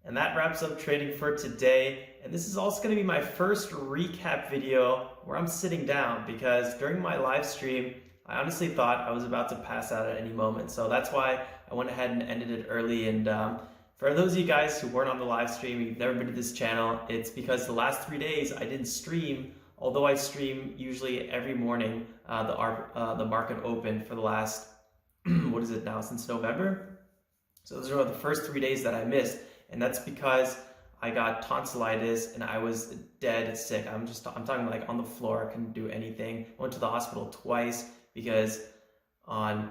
And that wraps up trading for today. And this is also going to be my first recap video where I'm sitting down, because during my live stream, I honestly thought I was about to pass out at any moment. So that's why I went ahead and ended it early. And for those of you guys who weren't on the live stream, you've never been to this channel, it's because the last 3 days I didn't stream, although I stream usually every morning. The market opened for the last, what is it now, since November? So those are the first 3 days that I missed. And that's because I got tonsillitis and I was dead sick. I'm talking like on the floor. I couldn't do anything. Went to the hospital twice because on,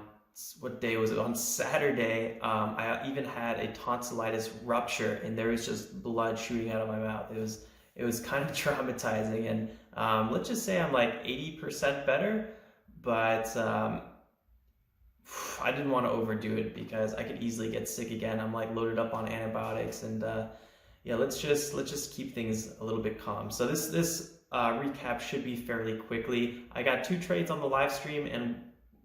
what day was it? On Saturday, I even had a tonsillitis rupture and there was just blood shooting out of my mouth. It was kind of traumatizing, and let's just say I'm like 80% better, but I didn't want to overdo it because I could easily get sick again. I'm like loaded up on antibiotics, and yeah, let's just keep things a little bit calm. So this recap should be fairly quickly. I got 2 trades on the live stream and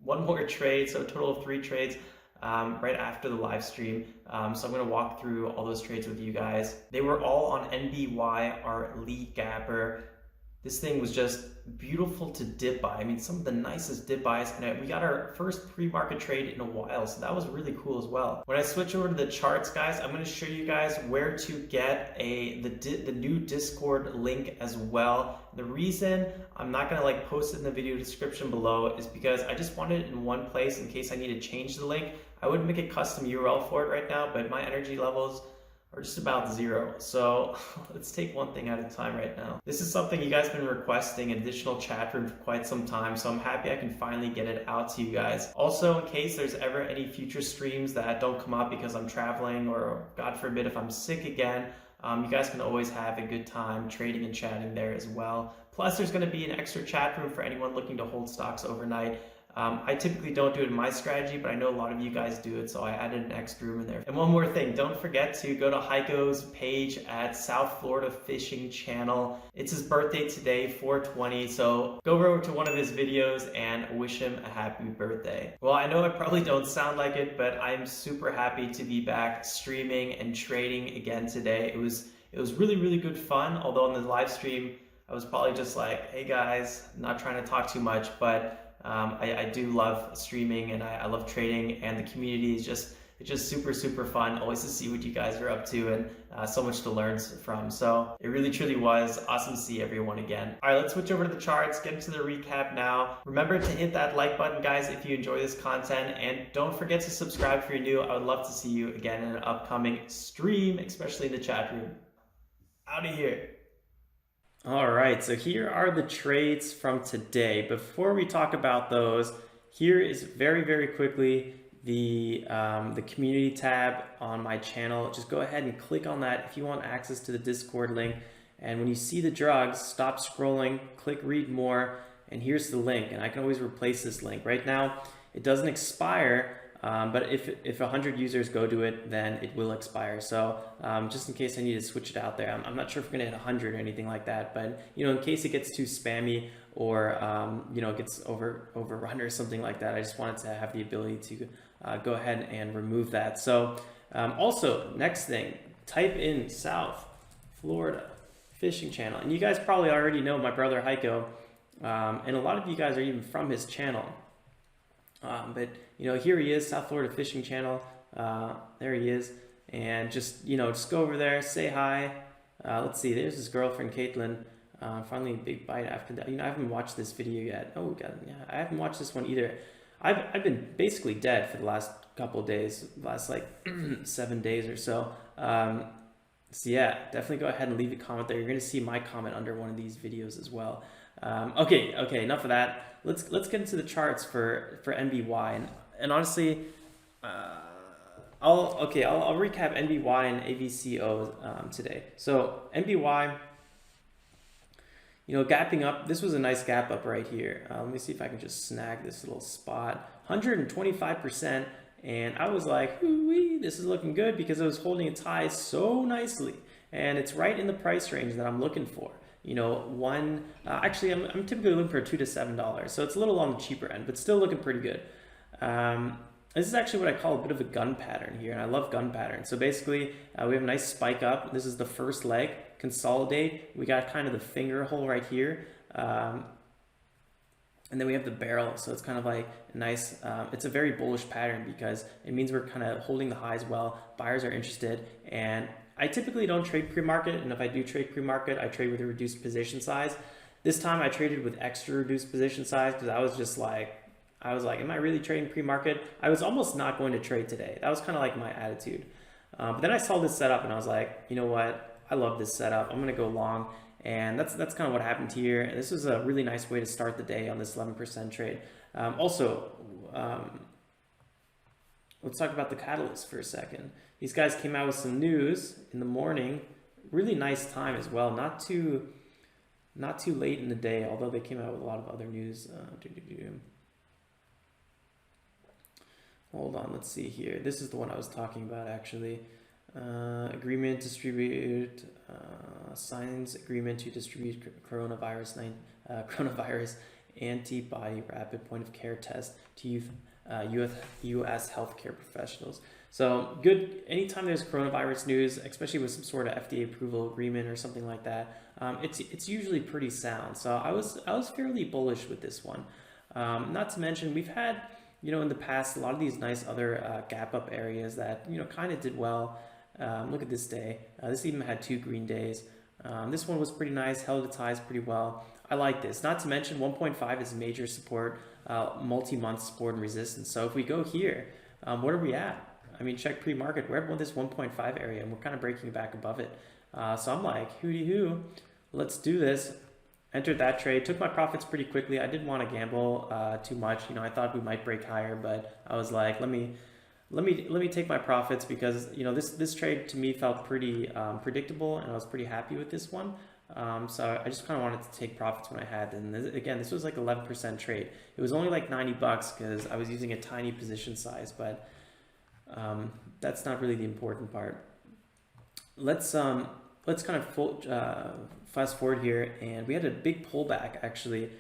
1 more trade, so a total of 3 trades right after the live stream. So I'm going to walk through all those trades with you guys. They were all on NBY, our lead gapper. This thing was just beautiful to dip by. I mean, some of the nicest dip buys, and we got our first pre-market trade in a while, so that was really cool as well. When I switch over to the charts, guys, I'm going to show you guys where to get the new Discord link as well. The reason I'm not going to like post it in the video description below is because I just want it in one place in case I need to change the link. I would make a custom URL for it right now, but my energy levels are just about 0. So let's take one thing at a time right now. This is something you guys have been requesting, an additional chat room for quite some time, so I'm happy I can finally get it out to you guys. Also, in case there's ever any future streams that don't come up because I'm traveling, or God forbid if I'm sick again, you guys can always have a good time trading and chatting there as well. Plus, there's going to be an extra chat room for anyone looking to hold stocks overnight. I typically don't do it in my strategy, but I know a lot of you guys do it, so I added an extra room in there. And one more thing, don't forget to go to Heiko's page at South Florida Fishing Channel. It's his birthday today, 4/20, so go over to one of his videos and wish him a happy birthday. Well, I know I probably don't sound like it, but I'm super happy to be back streaming and trading again today. It was really, really good fun, although on the live stream, I was probably just like, hey guys, not trying to talk too much, but I do love streaming, and I love trading, and the community is just super, super fun always to see what you guys are up to, and so much to learn from. So it really truly was awesome to see everyone again. All right, let's switch over to the charts, get into the recap now. Remember to hit that like button, guys, if you enjoy this content, and don't forget to subscribe if you're new. I would love to see you again in an upcoming stream, especially in the chat room. Out of here. All right, so here are the trades from today. Before we talk about those, here is very, very quickly the community tab on my channel. Just go ahead and click on that if you want access to the Discord link. And when you see the drugs, stop scrolling, click read more, and here's the link. And I can always replace this link. Right now, it doesn't expire, but if 100 users go to it, then it will expire. So just in case I need to switch it out there, I'm not sure if we're gonna hit 100 or anything like that, but you know, in case it gets too spammy, or you know, it gets overrun or something like that, I just wanted to have the ability to go ahead and remove that. So also, next thing, type in South Florida Fishing Channel, and you guys probably already know my brother Heiko, and a lot of you guys are even from his channel. But you know, here he is, South Florida Fishing Channel. There he is, and just go over there, say hi. Let's see, there's his girlfriend Caitlin. Finally a big bite after that. You know, I haven't watched this video yet. Oh God, yeah, I haven't watched this one either. I've been basically dead for the last couple of days, last like 7 days or so. So yeah, definitely go ahead and leave a comment there. You're gonna see my comment under one of these videos as well. Okay, enough of that. Let's get into the charts for NBY, and honestly, I'll recap NBY and AVCO today. So NBY, you know, gapping up. This was a nice gap up right here. Let me see if I can just snag this little spot. 125%, and I was like, ooh-wee, this is looking good because it was holding its highs so nicely, and it's right in the price range that I'm looking for. You know, actually I'm typically looking for $2 to $7, so it's a little on the cheaper end, but still looking pretty good. This is actually what I call a bit of a gun pattern here, and I love gun patterns. So basically, we have a nice spike up. This is the first leg, consolidate. We got kind of the finger hole right here. And then we have the barrel, so it's kind of like a nice, it's a very bullish pattern because it means we're kind of holding the highs well, buyers are interested, and I typically don't trade pre-market, and if I do trade pre-market, I trade with a reduced position size. This time I traded with extra reduced position size because I was like, am I really trading pre-market? I was almost not going to trade today. That was kind of like my attitude. But then I saw this setup and I was like, you know what? I love this setup. I'm going to go long. And that's kind of what happened here. And this was a really nice way to start the day on this 11% trade. Let's talk about the catalyst for a second. These guys came out with some news in the morning. Really nice time as well. Not too late in the day, although they came out with a lot of other news. Hold on, let's see here. This is the one I was talking about actually. Agreement distribute signs agreement to distribute coronavirus antibody rapid point of care test to U.S. healthcare professionals. So good. Anytime there's coronavirus news, especially with some sort of FDA approval agreement or something like that, it's usually pretty sound. So I was fairly bullish with this one. Not to mention we've had in the past a lot of these nice other gap up areas that kind of did well. Look at this day. This even had 2 green days. This one was pretty nice, held its highs pretty well. I like this. Not to mention 1.5 is major support, multi-month support and resistance. So if we go here, what are we at? I mean, check pre-market. We're at this 1.5 area and we're kind of breaking back above it. So I'm like, hooty hoo, let's do this. Entered that trade, took my profits pretty quickly. I didn't want to gamble too much. I thought we might break higher, but I was like, let me take my profits because this trade to me felt pretty predictable, and I was pretty happy with this one. So I just kind of wanted to take profits when I had. And again, this was like 11% trade. It was only like $90 because I was using a tiny position size, but that's not really the important part. Let's kind of fast forward here, and we had a big pullback actually.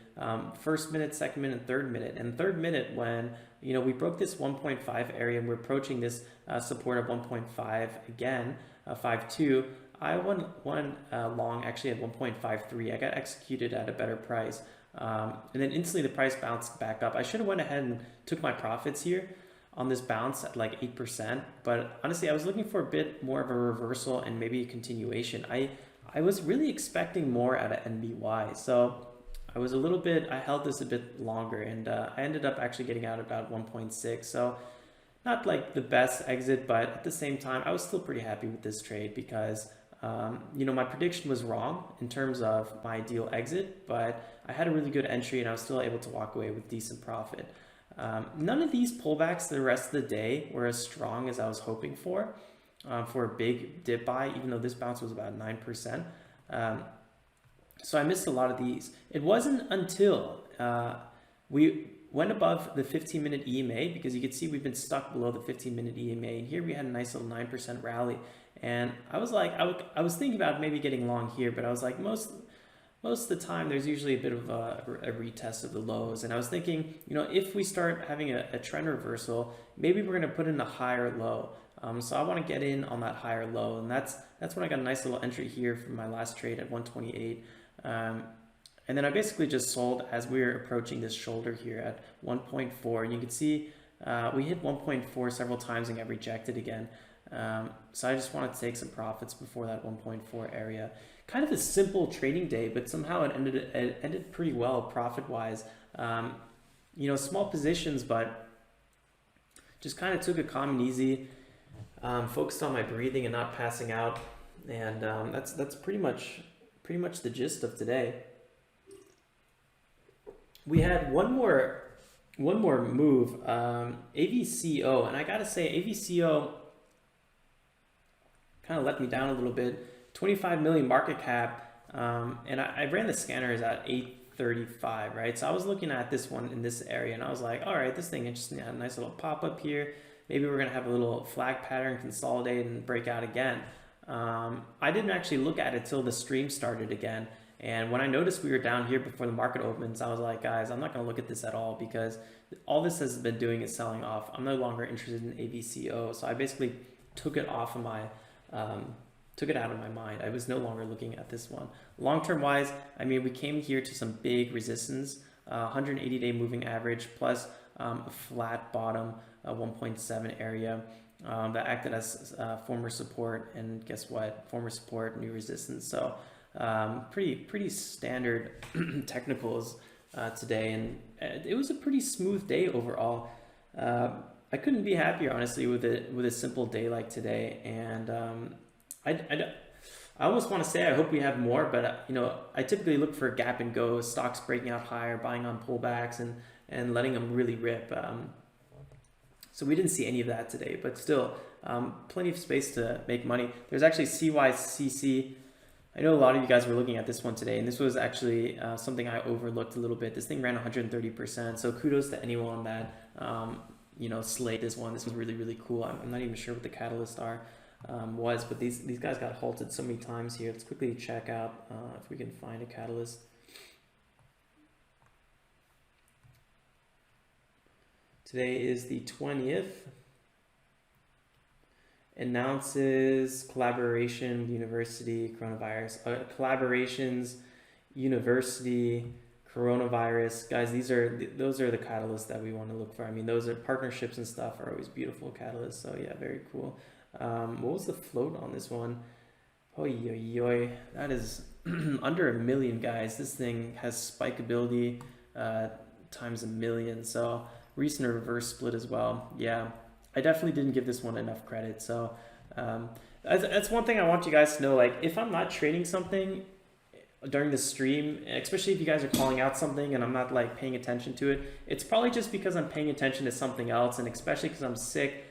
First minute, second minute, third minute, and third minute when we broke this 1.5 area and we're approaching this support of 1.5 again, 5.2. I won long actually at 1.53. I got executed at a better price, and then instantly the price bounced back up. I should have went ahead and took my profits here on this bounce at like 8%, but honestly I was looking for a bit more of a reversal and maybe a continuation. I was really expecting more out of NBY, so I held this a bit longer, and I ended up actually getting out about 1.6. So not like the best exit, but at the same time, I was still pretty happy with this trade because, my prediction was wrong in terms of my ideal exit, but I had a really good entry and I was still able to walk away with decent profit. None of these pullbacks the rest of the day were as strong as I was hoping for a big dip buy, even though this bounce was about 9%. So I missed a lot of these. It wasn't until we went above the 15-minute EMA, because you can see we've been stuck below the 15-minute EMA. And here we had a nice little 9% rally. And I was like, I was thinking about maybe getting long here, but I was like, most of the time there's usually a bit of a retest of the lows. And I was thinking, if we start having a trend reversal, maybe we're going to put in a higher low. So I want to get in on that higher low. And that's when I got a nice little entry here from my last trade at 128. And then I basically just sold as we were approaching this shoulder here at 1.4. And you can see we hit 1.4 several times and got rejected again. So I just wanted to take some profits before that 1.4 area. Kind of a simple trading day, but somehow it ended pretty well profit-wise. Small positions, but just kind of took it calm and easy. Focused on my breathing and not passing out. And that's pretty much the gist of today. We had one more move, AVCO, and I gotta say AVCO kind of let me down a little bit. 25 million market cap, and I ran the scanners at 835, right? So I was looking at this one in this area, and I was like, all right, this thing interesting. Had a nice little pop up here. Maybe we're gonna have a little flag pattern, consolidate, and break out again. I didn't actually look at it till the stream started again, And when I noticed we were down here before the market opens, I was like, guys, I'm not going to look at this at all, because all this has been doing is selling off. I'm no longer interested in AVCO. So I basically took it off of my, took it out of my mind. I was no longer looking at this one. Long-term wise, I mean, we came here to some big resistance, 180-day moving average plus a flat bottom, 1.7 area. That acted as former support, and guess what? Former support, new resistance. So pretty standard technicals today, and it was a pretty smooth day overall. I couldn't be happier, honestly, with a simple day like today. And I almost want to say I hope we have more, but you know, I typically look for gap and go, stocks breaking out higher, buying on pullbacks, and letting them really rip. So we didn't see any of that today, but still plenty of space to make money. There's actually CYCC. I know a lot of you guys were looking at this one today, and this was actually something I overlooked a little bit. This thing ran 130%, so kudos to anyone that you know, slayed this one. This was really, really cool. I'm not even sure what the catalyst was, but these guys got halted so many times here. Let's quickly check out if we can find a catalyst. Today is the 20th. Announces collaboration, university, coronavirus. Collaborations, university, coronavirus. Guys, those are the catalysts that we want to look for. I mean, those are partnerships and stuff are always beautiful catalysts. So yeah, very cool. What was the float on this one? Oy, that is under 1 million, guys. This thing has spikeability times 1 million. So recent reverse split as well. Yeah, I definitely didn't give this one enough credit. So that's one thing I want you guys to know. Like, if I'm not trading something during the stream, especially if you guys are calling out something and I'm not like paying attention to it, it's probably just because I'm paying attention to something else, and especially because I'm sick.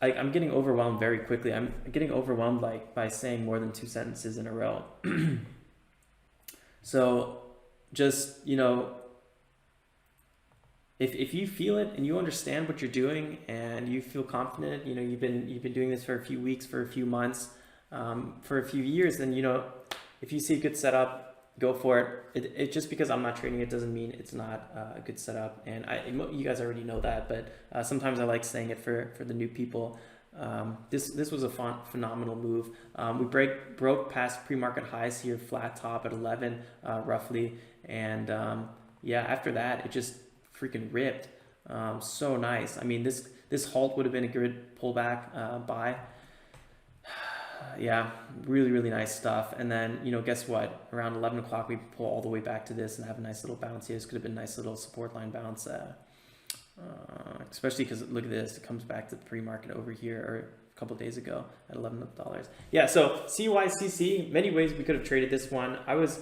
I'm getting overwhelmed very quickly. I'm getting overwhelmed like by saying more than 2 sentences in a row. So just, you know, if you feel it and you understand what you're doing and you feel confident, you know, you've been doing this for a few weeks, for a few months, for a few years, then, you know, if you see a good setup, go for it. It just because I'm not trading it doesn't mean it's not a good setup. And you guys already know that, but sometimes I like saying it for the new people. This was a phenomenal move. We broke past pre-market highs here, flat top at 11 roughly, and yeah, after that it just freaking ripped. So nice. I mean, this halt would have been a good pullback buy. Yeah, really, really nice stuff. And then, you know, guess what? Around 11 o'clock, we pull all the way back to this and have a nice little bounce here. This could have been a nice little support line bounce, especially because look at this. It comes back to the pre-market over here, or a couple of days ago at $11. Yeah, so CYCC, many ways we could have traded this one. I was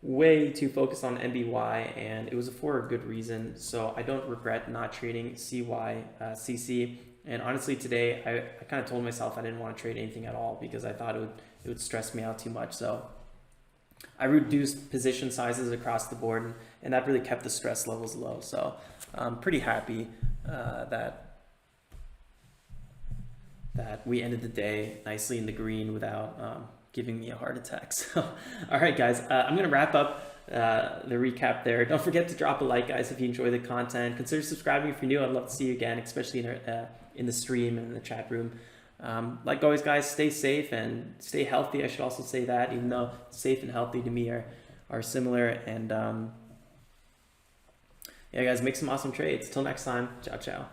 way too focused on NBY, and it was for a good reason. So I don't regret not trading CYCC. And honestly, today I kind of told myself I didn't want to trade anything at all because I thought it would stress me out too much. So I reduced position sizes across the board, and that really kept the stress levels low. So I'm pretty happy that we ended the day nicely in the green without giving me a heart attack. So all right, guys, I'm gonna wrap up the recap there. Don't forget to drop a like, guys, if you enjoy the content. Consider subscribing if you're new. I'd love to see you again, especially in the stream and in the chat room. Like always, guys, stay safe and stay healthy. I should also say that, even though safe and healthy to me are similar. And yeah, guys, make some awesome trades. Till next time, ciao, ciao.